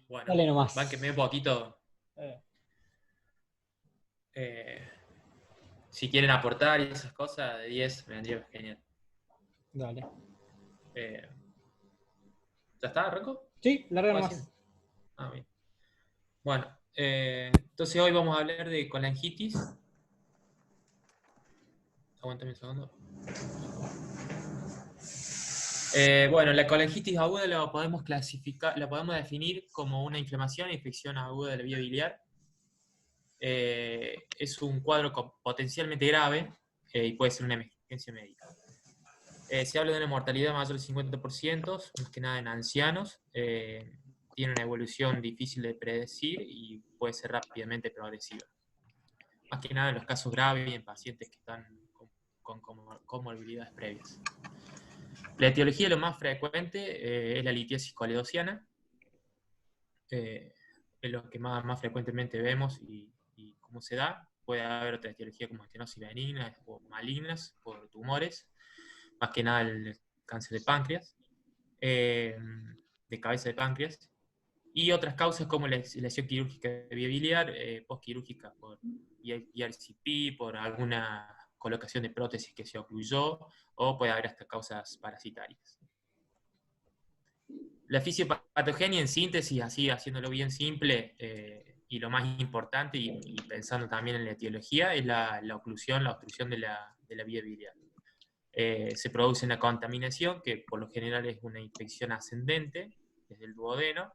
Bueno, Dale bánquenme nomás. un poquito. Eh, eh, si quieren aportar y esas cosas, de 10 me vendría genial. Dale. Eh, ¿Ya está, Rocco? Sí, larga ¿Puedo decir? nomás. Ah, bien. Bueno, entonces hoy vamos a hablar de colangitis. Aguántame un segundo. Bueno, la colangitis aguda la podemos clasificar, la podemos definir como una inflamación e infección aguda de la vía biliar. Es un cuadro potencialmente grave y puede ser una emergencia médica. Se habla de una mortalidad mayor del 50%, más que nada en ancianos. Tiene una evolución difícil de predecir y puede ser rápidamente progresiva. Más que nada en los casos graves y en pacientes que están con comorbilidades previas. La etiología lo más frecuente es la litiasis coledociana, es lo que más frecuentemente vemos y cómo se da. Puede haber otra etiología como estenosis benigna o malignas por tumores, más que nada el cáncer de páncreas, eh, de cabeza de páncreas, y otras causas como la lesión quirúrgica de vía biliar, postquirúrgica por ERCP, por alguna colocación de prótesis que se ocluyó, o puede haber hasta causas parasitarias. La fisiopatogenia en síntesis, así haciéndolo bien simple, y lo más importante, y pensando también en la etiología, es la oclusión, la obstrucción de la vía biliar. Se produce una contaminación que por lo general es una infección ascendente desde el duodeno,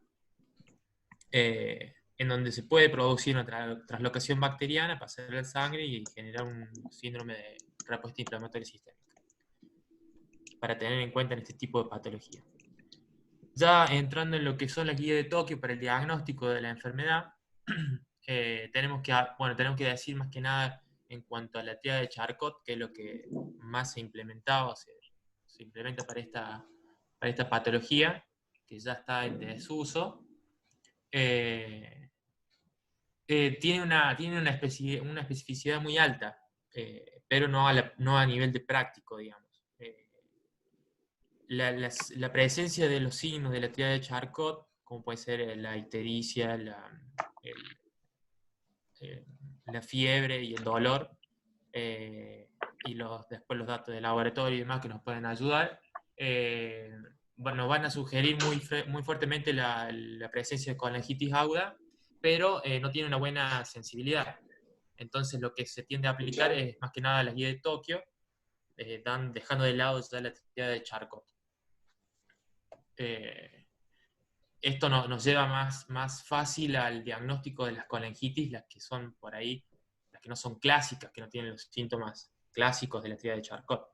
en donde se puede producir una traslocación bacteriana, pasar a la sangre y generar un síndrome de respuesta inflamatoria sistémica, para tener en cuenta en este tipo de patología. Ya entrando en lo que son las guías de Tokio para el diagnóstico de la enfermedad, tenemos que decir más que nada en cuanto a la tríada de Charcot, que es lo que más se implementaba, se implementa para esta patología, que ya está en desuso. Eh, tiene una especificidad muy alta, pero no a nivel de práctico, digamos. La presencia de los signos de la tríada de Charcot, como puede ser la ictericia, el- eh, la fiebre y el dolor, eh, y después los datos de laboratorio y demás que nos pueden ayudar, eh, bueno, van a sugerir muy fuertemente la presencia de colangitis aguda, pero no tiene una buena sensibilidad. Entonces lo que se tiende a aplicar es más que nada la guía de Tokio, dejando de lado ya la tríada de Charcot. Eh, Esto nos lleva más fácil al diagnóstico de las colangitis, las que son por ahí, las que no son clásicas, que no tienen los síntomas clásicos de la tríada de Charcot.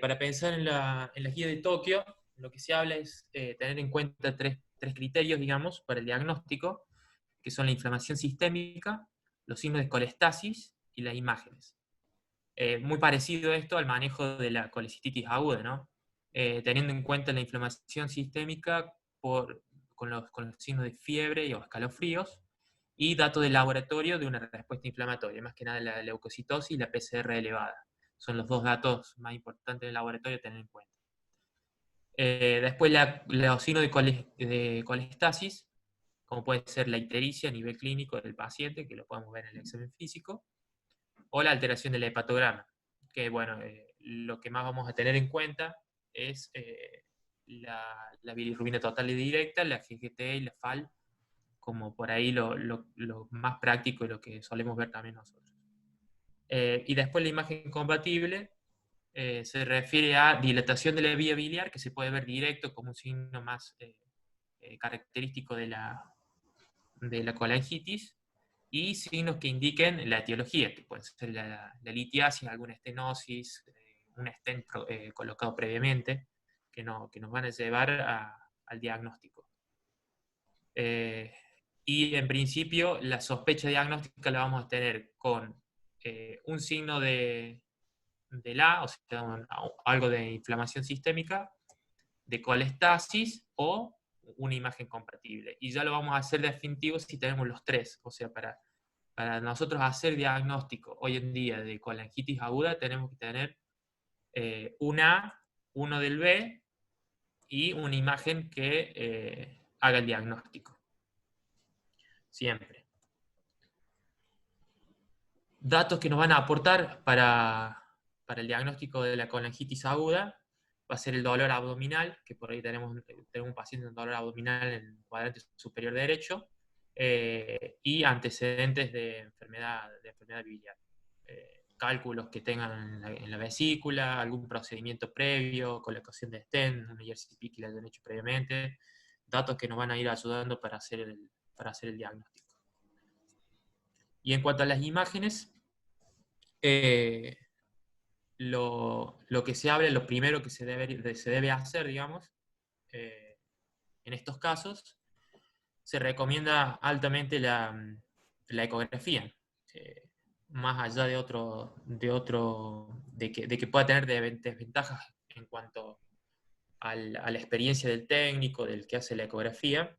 Para pensar en la guía de Tokio, lo que se habla es tener en cuenta tres criterios, digamos, para el diagnóstico, que son la inflamación sistémica, los signos de colestasis y las imágenes. Muy parecido esto al manejo de la colecistitis aguda, ¿no? Teniendo en cuenta la inflamación sistémica con los signos de fiebre o escalofríos, y datos de laboratorio de una respuesta inflamatoria, más que nada la leucocitosis y la PCR elevada. Son los dos datos más importantes del laboratorio a tener en cuenta. Después los signos de colestasis, como puede ser la ictericia a nivel clínico del paciente, que lo podemos ver en el examen físico, o la alteración del hepatograma, que bueno, lo que más vamos a tener en cuenta es la bilirrubina total y directa, la GGT y la FAL, como por ahí lo más práctico y lo que solemos ver también nosotros. Y después la imagen compatible se refiere a dilatación de la vía biliar, que se puede ver directo como un signo más característico de la colangitis, y signos que indiquen la etiología, que puede ser la litiasis, alguna estenosis, un stent colocado previamente, que nos van a llevar al diagnóstico. Eh, y en principio la sospecha diagnóstica la vamos a tener con un signo o sea, algo de inflamación sistémica, de colestasis o una imagen compatible. Y ya lo vamos a hacer definitivo si tenemos los tres. O sea, para nosotros hacer diagnóstico hoy en día de colangitis aguda tenemos que tener un A, uno del B y una imagen que haga el diagnóstico. Siempre. Datos que nos van a aportar para el diagnóstico de la colangitis aguda va a ser el dolor abdominal, que por ahí tenemos un paciente con dolor abdominal en el cuadrante superior derecho, y antecedentes de enfermedad biliar. Cálculos que tengan en la vesícula, algún procedimiento previo, colocación de stent, un IRCP que le hayan hecho previamente, datos que nos van a ir ayudando para hacer el diagnóstico. Y en cuanto a las imágenes, lo que se habla, lo primero que se debe hacer, digamos, en estos casos, se recomienda altamente la ecografía, más allá de que pueda tener desventajas en cuanto a la experiencia del técnico, del que hace la ecografía.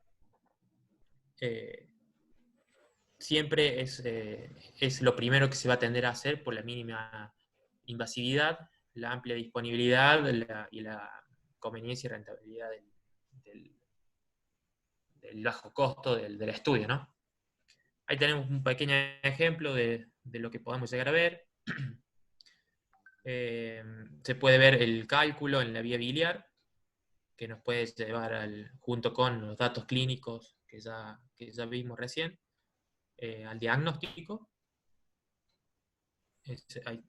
Siempre es lo primero que se va a tender a hacer por la mínima invasividad, la amplia disponibilidad y la conveniencia y rentabilidad del bajo costo del estudio, ¿no? Ahí tenemos un pequeño ejemplo de lo que podemos llegar a ver. Se puede ver el cálculo en la vía biliar, que nos puede llevar junto con los datos clínicos que ya vimos recién, al diagnóstico.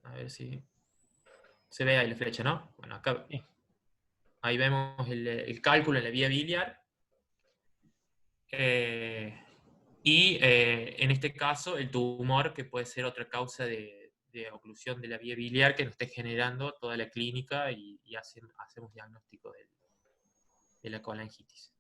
A ver si se ve ahí la flecha, ¿no? Bueno, acá ahí vemos el cálculo en la vía biliar. En este caso, el tumor, que puede ser otra causa de oclusión de la vía biliar que nos esté generando toda la clínica y hacemos diagnóstico de la colangitis.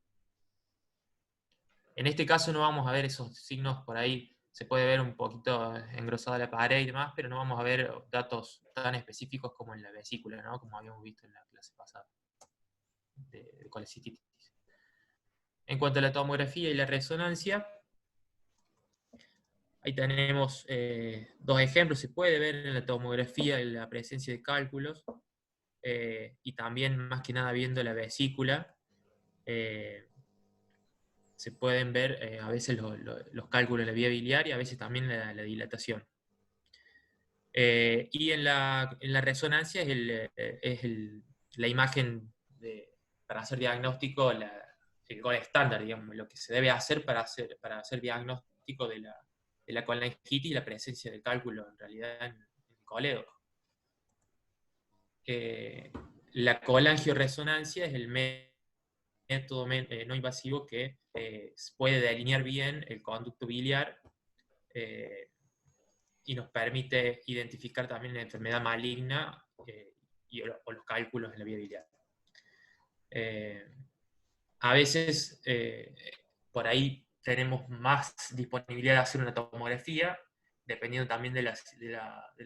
En este caso no vamos a ver esos signos por ahí, se puede ver un poquito engrosada la pared y demás, pero no vamos a ver datos tan específicos como en la vesícula, ¿no? Como habíamos visto en la clase pasada de colecistitis. En cuanto a la tomografía y la resonancia, ahí tenemos dos ejemplos. Se puede ver en la tomografía la presencia de cálculos, y también más que nada viendo la vesícula, se pueden ver a veces los cálculos en la vía biliar y a veces también la dilatación. Y en la resonancia es la imagen para hacer diagnóstico, el gol estándar, digamos, lo que se debe hacer para hacer diagnóstico de la colangitis y la presencia de cálculo en realidad en el colédoco. La colangioresonancia es el método no invasivo que puede delinear bien el conducto biliar y nos permite identificar también la enfermedad maligna o los cálculos en la vía biliar. A veces por ahí tenemos más disponibilidad de hacer una tomografía, dependiendo también de la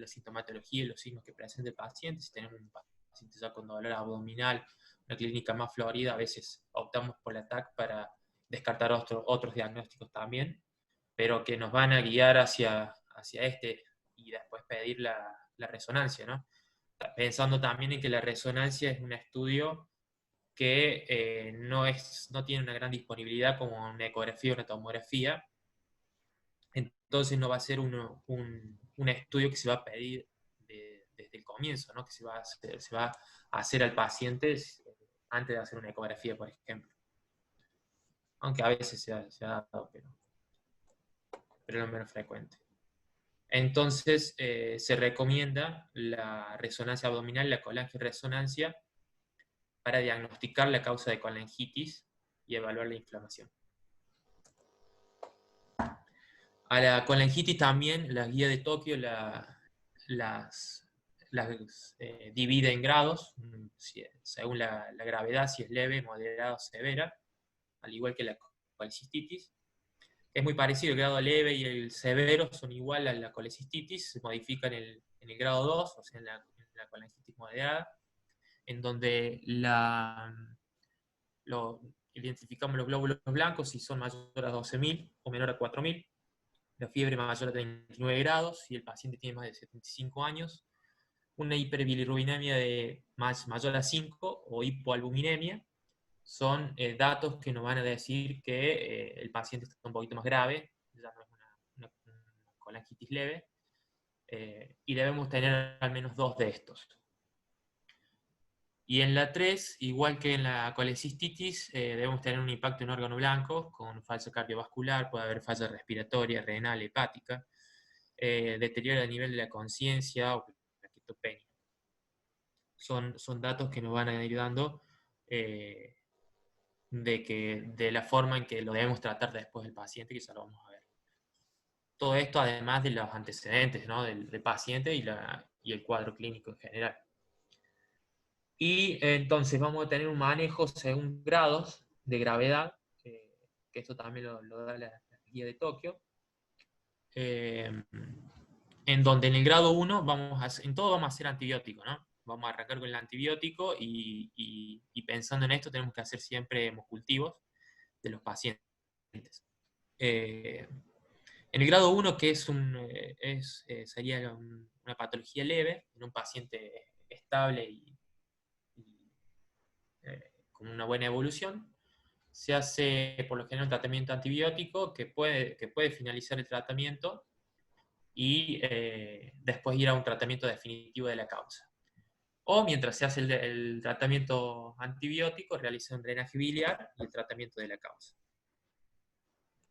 sintomatología y los signos que presenta el paciente. Si tenemos un paciente ya con dolor abdominal, una clínica más florida, a veces optamos por la TAC para descartar otros diagnósticos también, pero que nos van a guiar hacia este y después pedir la resonancia, ¿no? Pensando también en que la resonancia es un estudio que no tiene una gran disponibilidad como una ecografía o una tomografía, entonces no va a ser un estudio que se va a pedir desde el comienzo, ¿no? Que se va a hacer al paciente antes de hacer una ecografía, por ejemplo. Aunque a veces se ha dado, pero es lo menos frecuente. Entonces se recomienda la resonancia abdominal, la colangioresonancia, para diagnosticar la causa de colangitis y evaluar la inflamación. A la colangitis también la guía de Tokio las divide en grados, según la gravedad, si es leve, moderada o severa, al igual que la colecistitis. Es muy parecido, el grado leve y el severo son igual a la colecistitis, se modifican en el grado 2, o sea, en la colangitis moderada, en donde identificamos los glóbulos blancos si son mayores a 12.000 o menor a 4.000, la fiebre mayor a 39 grados si el paciente tiene más de 75 años, una hiperbilirrubinemia mayor a 5 o hipoalbuminemia, son datos que nos van a decir que el paciente está un poquito más grave, ya no es una colangitis leve, y debemos tener al menos 2 de estos. Y en la 3, igual que en la colecistitis, debemos tener un impacto en órgano blanco con fallo cardiovascular, puede haber falla respiratoria, renal, hepática, deterioro a nivel de la conciencia o plaquetopenia. Son datos que nos van a ir ayudando de la forma en que lo debemos tratar después del paciente, que ya lo vamos a ver. Todo esto además de los antecedentes, ¿no?, del paciente y el cuadro clínico en general. Y entonces vamos a tener un manejo según grados de gravedad, que esto también lo da la guía de Tokio, en donde en el grado 1 en todo vamos a hacer antibiótico, ¿no? Vamos a arrancar con el antibiótico y pensando en esto tenemos que hacer siempre hemocultivos de los pacientes. En el grado 1, que sería una patología leve, en un paciente estable y con una buena evolución, se hace por lo general un tratamiento antibiótico que puede finalizar el tratamiento y después ir a un tratamiento definitivo de la causa. O mientras se hace el tratamiento antibiótico, realiza un drenaje biliar y el tratamiento de la causa.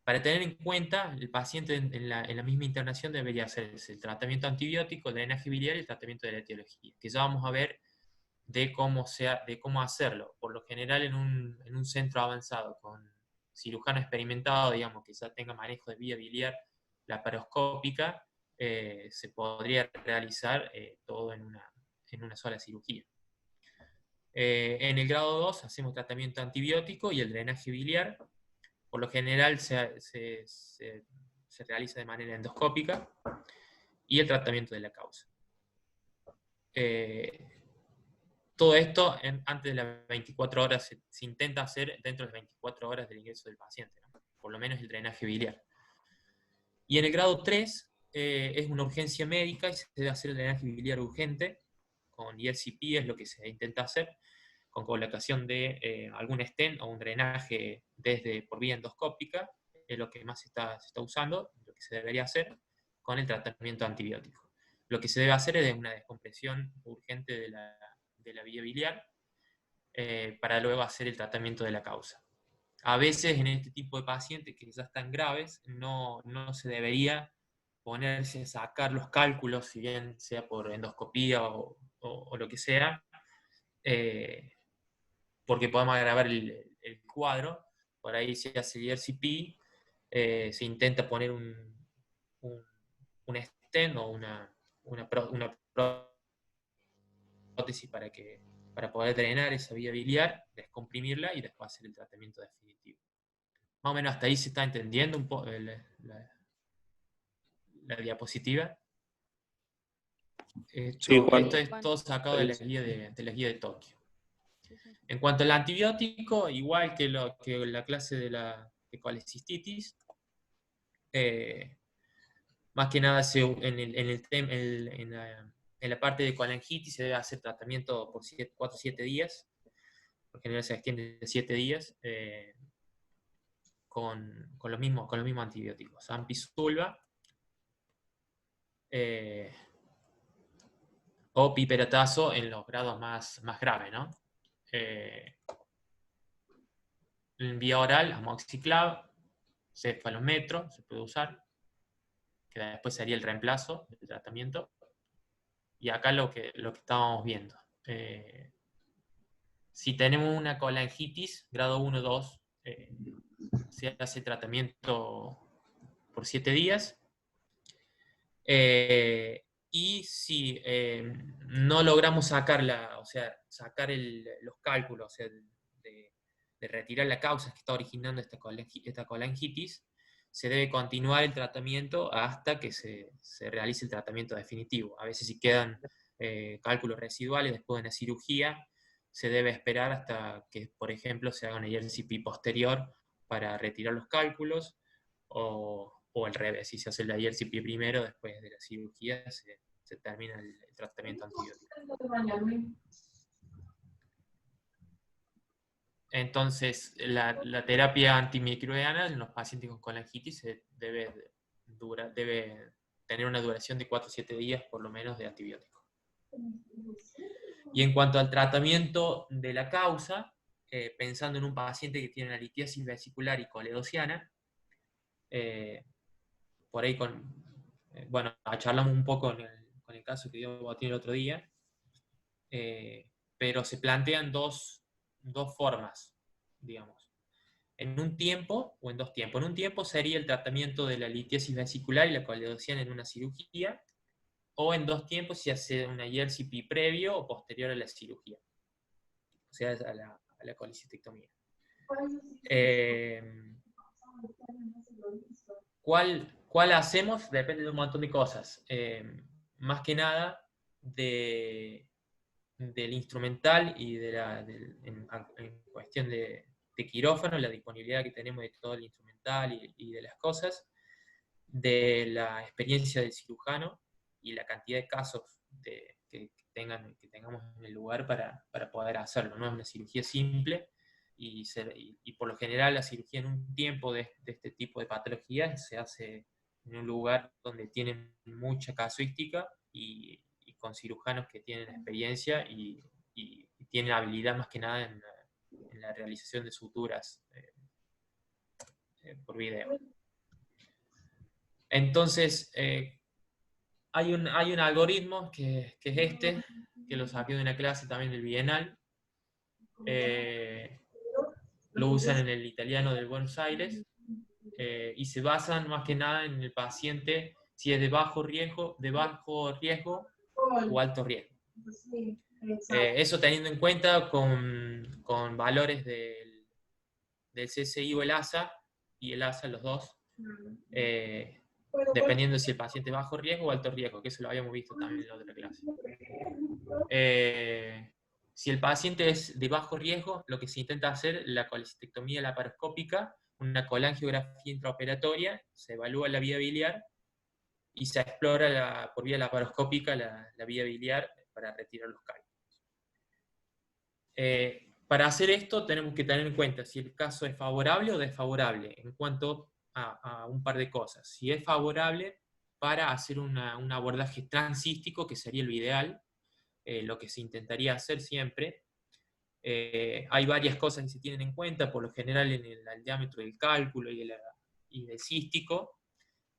Para tener en cuenta, el paciente en la misma internación debería hacerse el tratamiento antibiótico, el drenaje biliar y el tratamiento de la etiología, que ya vamos a ver de cómo hacerlo. Por lo general, en un centro avanzado con cirujano experimentado, digamos, que ya tenga manejo de vía biliar laparoscópica, se podría realizar todo en una sola cirugía. En el grado 2 hacemos tratamiento antibiótico y el drenaje biliar. Por lo general se realiza de manera endoscópica y el tratamiento de la causa. Todo esto antes de las 24 horas se intenta hacer dentro de las 24 horas del ingreso del paciente, ¿no? Por lo menos el drenaje biliar. Y en el grado 3 es una urgencia médica y se debe hacer el drenaje biliar urgente, con ERCP es lo que se intenta hacer, con colocación de algún stent o un drenaje por vía endoscópica, es lo que más se está usando, lo que se debería hacer con el tratamiento antibiótico. Lo que se debe hacer es una descompresión urgente de la vía biliar para luego hacer el tratamiento de la causa. A veces en este tipo de pacientes que ya están graves, no se debería ponerse a sacar los cálculos, si bien sea por endoscopía o lo que sea, porque podemos agravar el cuadro. Por ahí se hace el ERCP, se intenta poner un stent o una prótesis para poder drenar esa vía biliar, descomprimirla y después hacer el tratamiento definitivo. Más o menos hasta ahí se está entendiendo un poco la diapositiva. Sí, Juan. Esto es todo sacado de la guía de Tokio. En cuanto al antibiótico, igual que la clase de colecistitis, más que nada en la parte de colangitis se debe hacer tratamiento por 4 o 7 días. Por general se extiende 7 días con los mismos antibióticos. Ampicilva o piperatazo en los grados más graves, ¿no? En vía oral, amoxiclav, cefalometro, se puede usar, que después sería el reemplazo del tratamiento. Y acá lo que estábamos viendo. Si tenemos una colangitis, grado 1 o 2, se hace tratamiento por 7 días. Y si no logramos sacar los cálculos, o sea, de retirar la causa que está originando esta colangitis, se debe continuar el tratamiento hasta que se realice el tratamiento definitivo. A veces si quedan cálculos residuales después de una cirugía, se debe esperar hasta que, por ejemplo, se haga una ERCP posterior para retirar los cálculos, o al revés, si se hace la ERCP primero, después de la cirugía se termina el tratamiento antibiótico. Entonces, la terapia antimicrobiana en los pacientes con colangitis debe tener una duración de 4 a 7 días por lo menos de antibiótico. Y en cuanto al tratamiento de la causa, pensando en un paciente que tiene una litiasis vesicular y coledociana, por ahí bueno, charlamos un poco con el caso que dio Botín el otro día, pero se plantean dos formas, digamos. En un tiempo o en dos tiempos. En un tiempo sería el tratamiento de la litiasis vesicular y la coledociana en una cirugía, o en dos tiempos se hace una IRCP previo o posterior a la cirugía, o sea, a la colecistectomía. ¿Cuál hacemos? Depende de un montón de cosas. Más que nada del instrumental y en cuestión de quirófano, la disponibilidad que tenemos de todo el instrumental y de las cosas, de la experiencia del cirujano y la cantidad de casos que tengamos en el lugar para poder hacerlo. No es una cirugía simple y por lo general la cirugía en un tiempo de este tipo de patologías se hace en un lugar donde tienen mucha casuística y con cirujanos que tienen experiencia y tienen habilidad más que nada en la realización de suturas por video. Entonces, hay un algoritmo que es este, que lo saqué de una clase también del Bienal. Lo usan en el italiano de Buenos Aires y se basan más que nada en el paciente si es de bajo riesgo o alto riesgo. Eso teniendo en cuenta con valores del CSI o el ASA, y el ASA los dos, dependiendo si el paciente es bajo riesgo o alto riesgo, que eso lo habíamos visto también en la otra clase. Si el paciente es de bajo riesgo, lo que se intenta hacer es la colecistectomía laparoscópica, una colangiografía intraoperatoria, se evalúa la vía biliar y se explora por vía laparoscópica la vía biliar para retirar los cálculos. Para hacer esto tenemos que tener en cuenta si el caso es favorable o desfavorable en cuanto a un par de cosas. Si es favorable, para hacer un abordaje transcístico, que sería lo ideal, lo que se intentaría hacer siempre. Hay varias cosas que se tienen en cuenta, por lo general en el diámetro del cálculo y del cístico,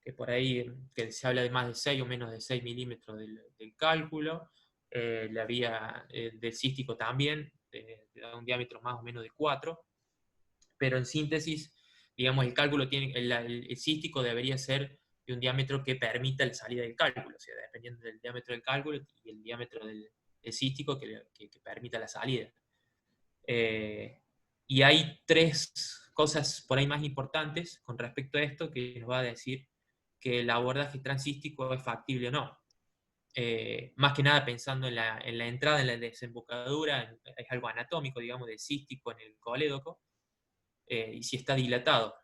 que por ahí que se habla de más de 6 o menos de 6 milímetros del cálculo. La vía del cístico también, da un diámetro más o menos de 4, pero en síntesis, digamos, el cálculo el cístico debería ser de un diámetro que permita la salida del cálculo, o sea, dependiendo del diámetro del cálculo y el diámetro del cístico que permita la salida. Y hay tres cosas por ahí más importantes con respecto a esto que nos va a decir que el abordaje transcístico es factible o no. Más que nada pensando en la entrada, en la desembocadura, es algo anatómico, digamos, del cístico en el colédoco, y si está dilatado.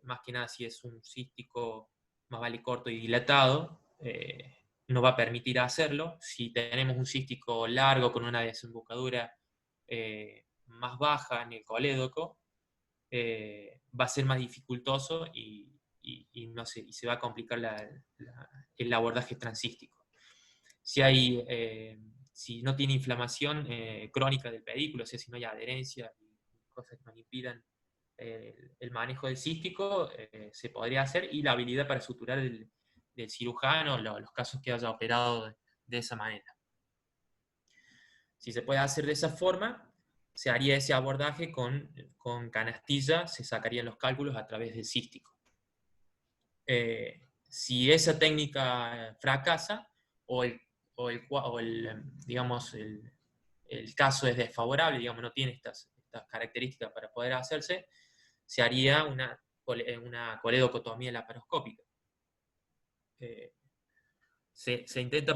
Más que nada si es un cístico más vale corto y dilatado, no va a permitir hacerlo. Si tenemos un cístico largo con una desembocadura más baja en el colédoco, va a ser más dificultoso y se va a complicar el abordaje transcístico. Si no tiene inflamación crónica del pedículo, o sea, si no hay adherencia y cosas que nos impidan el manejo del cístico, se podría hacer, y la habilidad para suturar del cirujano, los casos que haya operado de esa manera. Si se puede hacer de esa forma, se haría ese abordaje con canastilla, se sacarían los cálculos a través del cístico. Si esa técnica fracasa o digamos, el caso es desfavorable, digamos, no tiene estas características para poder hacerse, se haría una coledocotomía laparoscópica.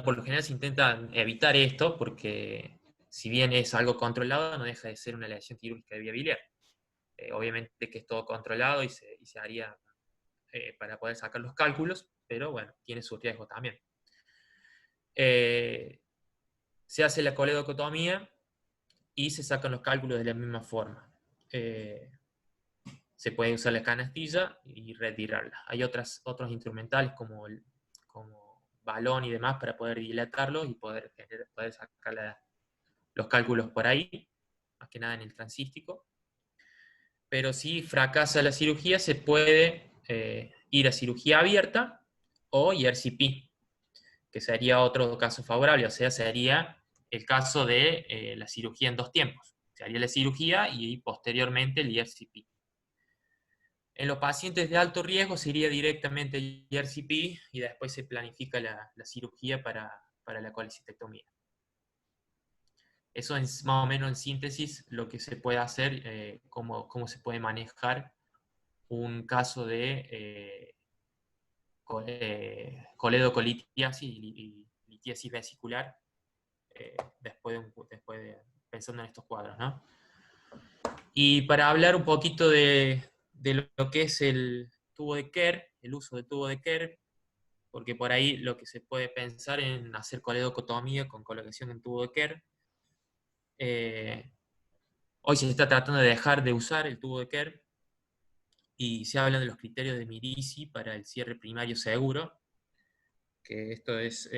Por lo general se intenta evitar esto porque si bien es algo controlado, no deja de ser una lesión quirúrgica de vía biliar. Obviamente que es todo controlado y se haría para poder sacar los cálculos, pero bueno, tiene su riesgo también. Se hace la coledocotomía y se sacan los cálculos de la misma forma. se puede usar la canastilla y retirarla. Hay otros instrumentales como balón y demás para poder dilatarlo y poder sacar los cálculos por ahí, más que nada en el transístico. Pero si fracasa la cirugía, se puede ir a cirugía abierta o ERCP, que sería otro caso favorable, o sea, sería el caso de la cirugía en 2 tiempos. Se haría la cirugía y posteriormente el ERCP. En los pacientes de alto riesgo se iría directamente al ERCP y después se planifica la cirugía para la colecistectomía. Eso es más o menos en síntesis lo que se puede hacer, cómo se puede manejar un caso de coledocolitiasis y litiasis vesicular después pensando en estos cuadros, ¿no? Y para hablar un poquito de lo que es el tubo de Kerr, el uso del tubo de Kerr, porque por ahí lo que se puede pensar en hacer coledocotomía con colocación en tubo de Kerr. Hoy se está tratando de dejar de usar el tubo de Kerr y se hablan de los criterios de Mirici para el cierre primario seguro, que esto es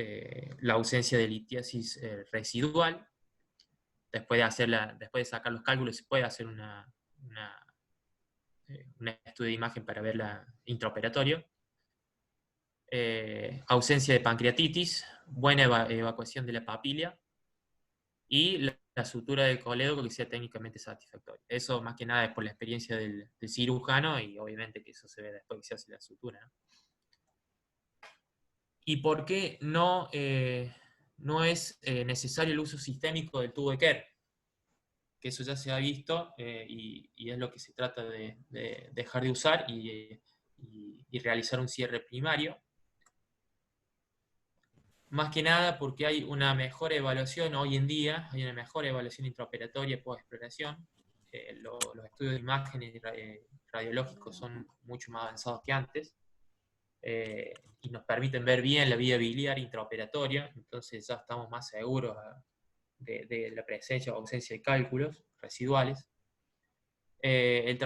la ausencia de litiasis residual. Después de sacar los cálculos, se puede hacer un estudio de imagen para ver la intraoperatorio. Ausencia de pancreatitis, buena evacuación de la papila y la sutura del colédoco que sea técnicamente satisfactoria. Eso más que nada es por la experiencia del cirujano y obviamente que eso se ve después que se hace la sutura, ¿no? ¿Y por qué no es necesario el uso sistémico del tubo de Kerr? Que eso ya se ha visto y es lo que se trata de dejar de usar y realizar un cierre primario. Más que nada porque hay una mejor evaluación hoy en día, hay una mejor evaluación intraoperatoria post-exploración. Los estudios de imágenes radiológicos son mucho más avanzados que antes y nos permiten ver bien la vía biliar intraoperatoria, entonces ya estamos más seguros de la presencia o ausencia de cálculos residuales. El